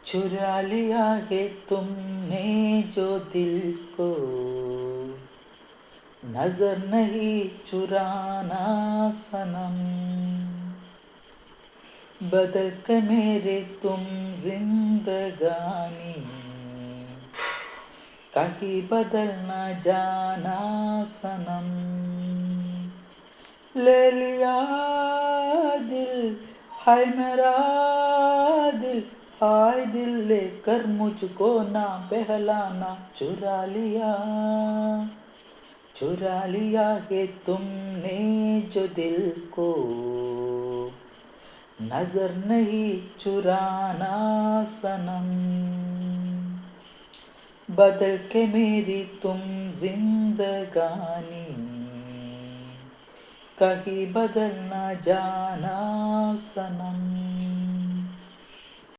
चुरा लिया है तुमने जो दिल को, नजर नहीं चुराना सनम। बदल के मेरे तुम जिंदगानी, कहीं बदल न जाना सनम। ले लिया दिल, हाय मेरा दिल, हाय दिल लेकर मुझको ना बहलाना। चुरा लिया है तुमने जो दिल को, नजर नहीं चुराना सनम। बदल के मेरी तुम जिंदगानी, कहीं बदल न जाना सनम।